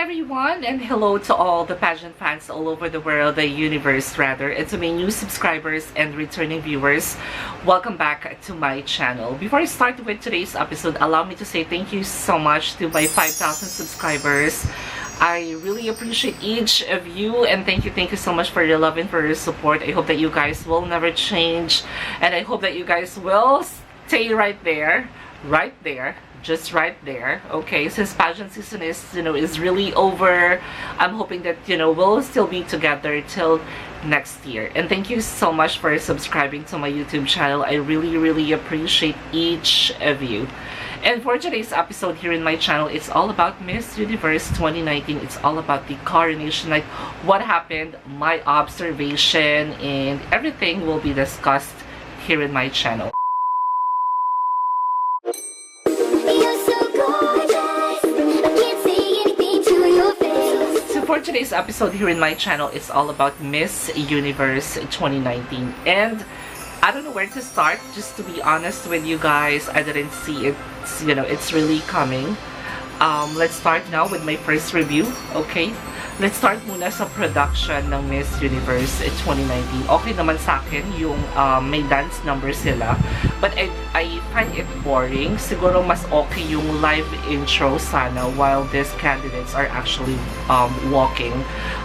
everyone, and hello to all the pageant fans all over the world, the universe rather, and to my new subscribers and returning viewers. Welcome back to my channel. Before I start with today's episode, allow me to say thank you so much to my 5,000 subscribers. I really appreciate each of you, and thank you so much for your love and for your support. I hope that you guys will never change, and I hope that you guys will stay right there, just right there. Okay, since pageant season is really over, I'm hoping that we'll still be together till next year. And thank you so much for subscribing to my YouTube channel. I really appreciate each of you. And for today's episode here in my channel, it's all about Miss Universe 2019. It's all about the coronation night, what happened, my observation, and everything will be discussed here in my channel. For today's episode here in my channel, it's all about Miss Universe 2019, and I don't know where to start. Just to be honest with you guys, I didn't see it. It's really coming. Let's start now with my first review. Okay, let's start muna sa production ng Miss Universe 2019. Okay naman sa akin yung may dance number sila, but I find it boring. Siguro mas okay yung live intro sana while these candidates are actually walking.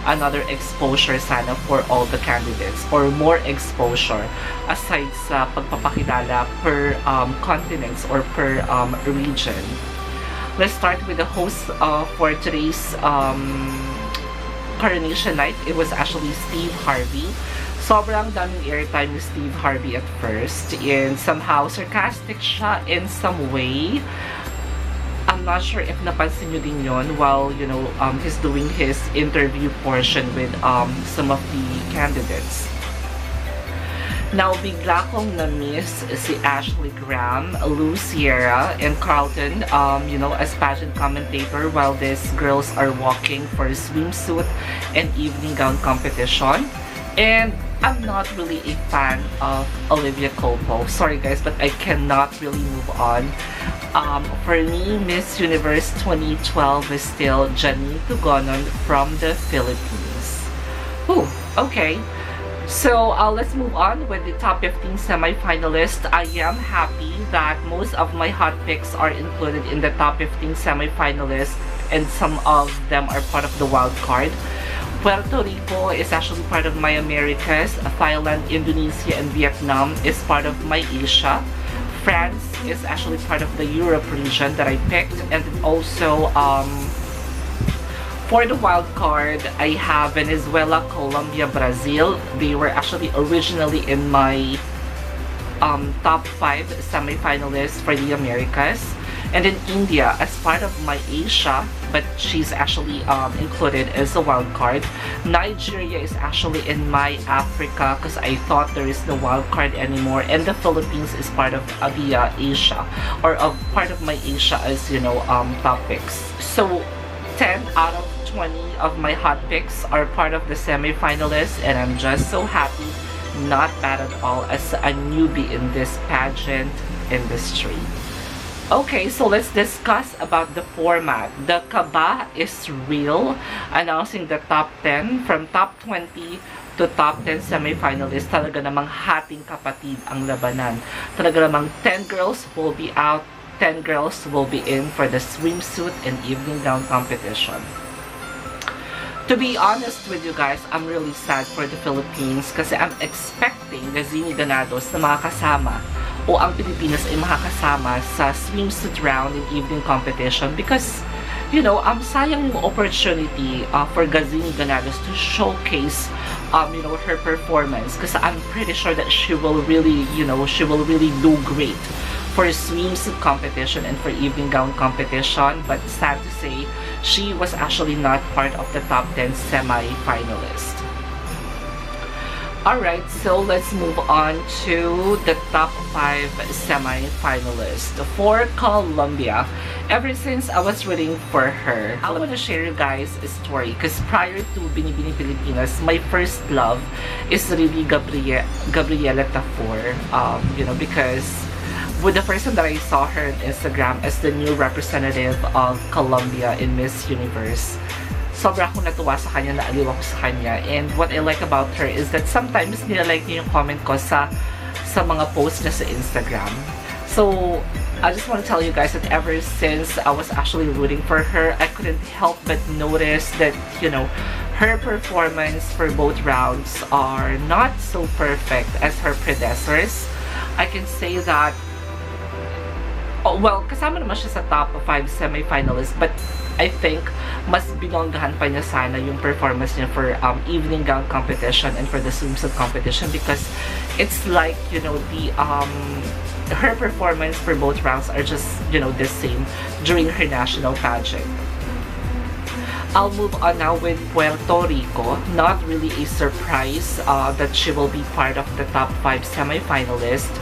Another exposure sana for all the candidates, or more exposure aside sa pagpapakilala per continents or per region. Let's start with the host for today's coronation night. It was actually Steve Harvey. Sobrang daming airtime ni Steve Harvey at first, and somehow sarcastic siya in some way. I'm not sure if napansin nyo din yun while he's doing his interview portion with some of the candidates. Now, bigla kong na-miss si Ashley Graham, Lou Sierra, and Carlton, as pageant commentator while these girls are walking for a swimsuit and evening gown competition. And I'm not really a fan of Olivia Culpo. Sorry guys, but I cannot really move on. For me, Miss Universe 2012 is still Janine Tugonon from the Philippines. Ooh, okay. So let's move on with the top 15 semi-finalists. I am happy that most of my hot picks are included in the top 15 semi-finalists, and some of them are part of the wild card. Puerto Rico is actually part of my Americas. Thailand, Indonesia, and Vietnam is part of my Asia. France is actually part of the Europe region that I picked, and also for the wild card, I have Venezuela, Colombia, Brazil. They were actually originally in my top 5 semi-finalists for the Americas. And then India as part of my Asia, but she's actually included as a wild card. Nigeria is actually in my Africa because I thought there is no wild card anymore. And the Philippines is part of the Asia, or part of my Asia as top picks. So 10 out of 20 of my hot picks are part of the semi-finalists, and I'm just so happy. Not bad at all as a newbie in this pageant industry. Okay, so let's discuss about the format. The kaba is real, announcing the top 10 from top 20 to top 10 semi-finalists. Talaga namang hating kapatid ang labanan. Talaga namang 10 girls will be out, 10 girls will be in for the swimsuit and evening gown competition. To be honest with you guys, I'm really sad for the Philippines kasi I'm expecting the Zini Ganados na makakasama o ang Pilipinas ay makakasama sa swimsuit round and evening competition because, sayang yung opportunity for Gazini Ganados to showcase, her performance because I'm pretty sure that she will really do great for swimsuit competition and for evening gown competition, but sad to say, she was actually not part of the top 10 semi-finalists. Alright, so let's move on to the top 5 semi-finalists. For Colombia, ever since I was rooting for her, I want to share you guys a story because prior to Binibini Pilipinas, my first love is really Gabriela Tafor, because with the first time that I saw her on Instagram as the new representative of Colombia in Miss Universe. Sobra akong natuwa sa kanya, naaliw ako sa kanya. And what I like about her is that sometimes nilalike niya yung comment ko sa mga posts niya sa Instagram. So, I just want to tell you guys that ever since I was actually rooting for her, I couldn't help but notice that, you know, her performance for both rounds are not so perfect as her predecessors. I can say that, oh, well, kasama naman siya sa top 5 semi-finalists, but I think mas binonggahan pa niya sana yung performance niya for evening gown competition and for the swimsuit competition, because it's like, you know, the her performance for both rounds are just, you know, the same during her national pageant. I'll move on now with Puerto Rico. Not really a surprise that she will be part of the top 5 semi-finalists.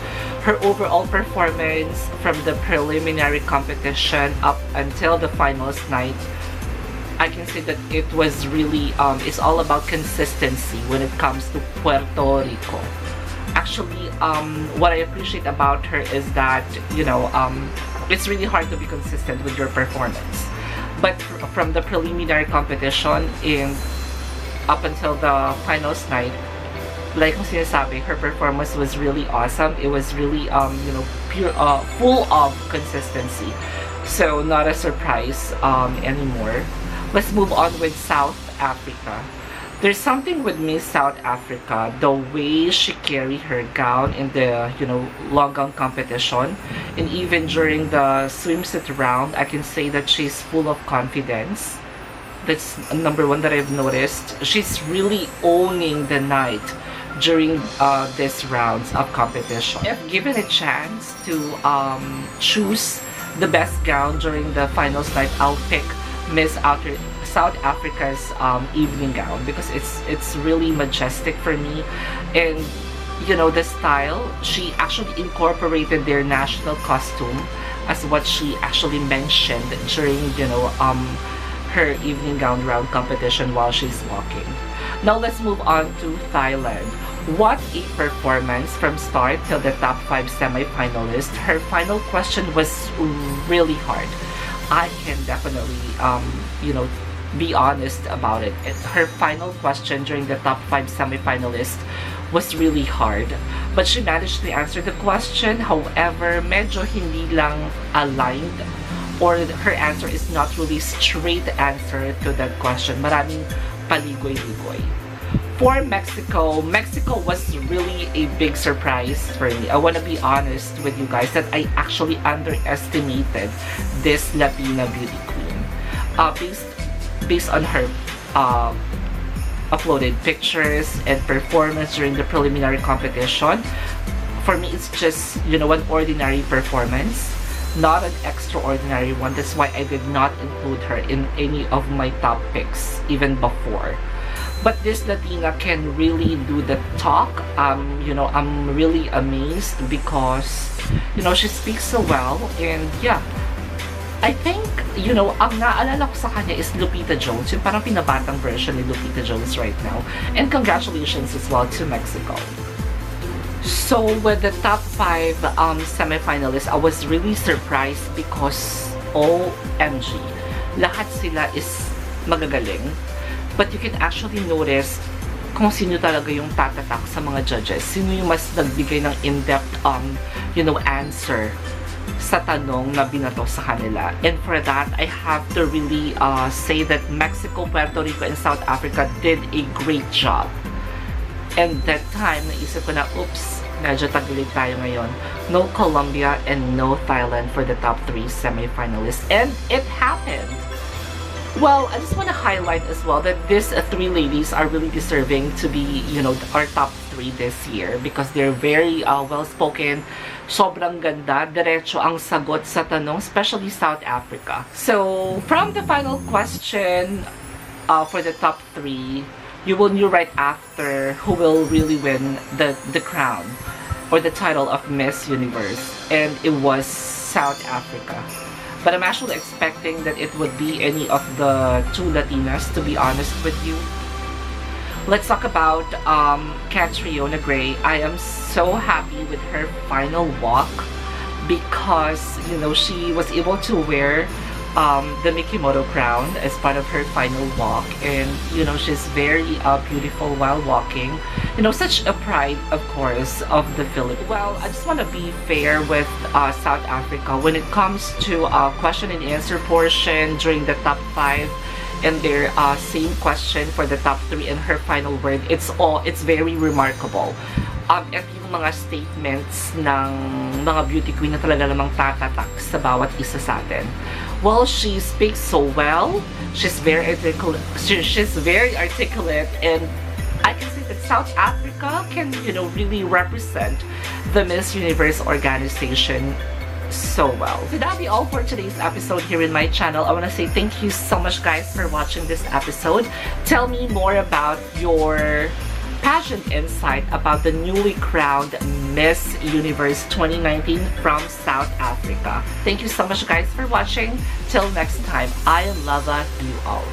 Her overall performance from the preliminary competition up until the finals night, I can say that it was really, it's all about consistency when it comes to Puerto Rico. Actually, what I appreciate about her is that, you know, it's really hard to be consistent with your performance. But from the preliminary competition and up until the finals night, like kung sinasabi, her performance was really awesome. It was really, you know, pure, full of consistency. So, not a surprise anymore. Let's move on with South Africa. There's something with Miss South Africa, the way she carried her gown in the, you know, long gown competition, and even during the swimsuit round, I can say that she's full of confidence. That's number one that I've noticed. She's really owning the night during these rounds of competition. If given a chance to choose the best gown during the finals night, I'll pick Miss South Africa's evening gown, because it's really majestic for me. And you know, the style, she actually incorporated their national costume as what she actually mentioned during, you know, her evening gown round competition while she's walking. Now let's move on to Thailand. What a performance from start till the top 5 semi-finalists. Her final question was really hard. I can definitely, you know, be honest about it. Her final question during the top 5 semi-finalists was really hard. But she managed to answer the question. However, medyo hindi lang aligned, or her answer is not really straight answer to that question. Maraming paligoy-ligoy. For Mexico, Mexico was really a big surprise for me. I want to be honest with you guys that I actually underestimated this Latina beauty queen. Based on her uploaded pictures and performance during the preliminary competition, for me it's just, you know, an ordinary performance, not an extraordinary one. That's why I did not include her in any of my top picks even before. But this Latina can really do the talk. You know, I'm really amazed because, you know, she speaks so well. And yeah, I think, you know, ang naalala ko sa kanya is Lupita Jones, yung parang pinabatang version ni Lupita Jones right now. And congratulations as well to Mexico. So with the top 5 semi-finalists, I was really surprised because OMG, lahat sila is magagaling. But you can actually notice kung sino talaga yung tatatak sa mga judges. Sino yung mas nagbigay ng in-depth, you know, answer sa tanong na binato sa kanila. And for that, I have to really say that Mexico, Puerto Rico, and South Africa did a great job. And that time, naisip ko na, oops, medyo tagilid tayo ngayon. No Colombia and no Thailand for the top 3 semi-finalists. And it happened! Well, I just want to highlight as well that these 3 ladies are really deserving to be, you know, our top 3 this year because they're very well-spoken, sobrang ganda, diretso ang sagot sa tanong, especially South Africa. So, from the final question for the top 3, you will know right after who will really win the crown or the title of Miss Universe, and it was South Africa. But I'm actually expecting that it would be any of the 2 Latinas, to be honest with you. Let's talk about Catriona Gray. I am so happy with her final walk because, you know, she was able to wear the Mikimoto crown as part of her final walk, and you know, she's very beautiful while walking. You know, such a pride, of course, of the Philippines. Well, I just want to be fair with South Africa when it comes to question and answer portion during the top 5 and their same question for the top 3 and her final word. It's very remarkable. At yung mga statements ng mga beauty queen na talaga namang tatatak sa bawat isa sa atin. Well, she speaks so well. She's very articulate. She's very articulate, and I can say that South Africa can, you know, really represent the Miss Universe organization so well. So that'll be all for today's episode here in my channel. I want to say thank you so much, guys, for watching this episode. Tell me more about your pageant insight about the newly crowned Miss Universe 2019 from South Africa. Thank you so much, guys, for watching. Till next time, I love you all.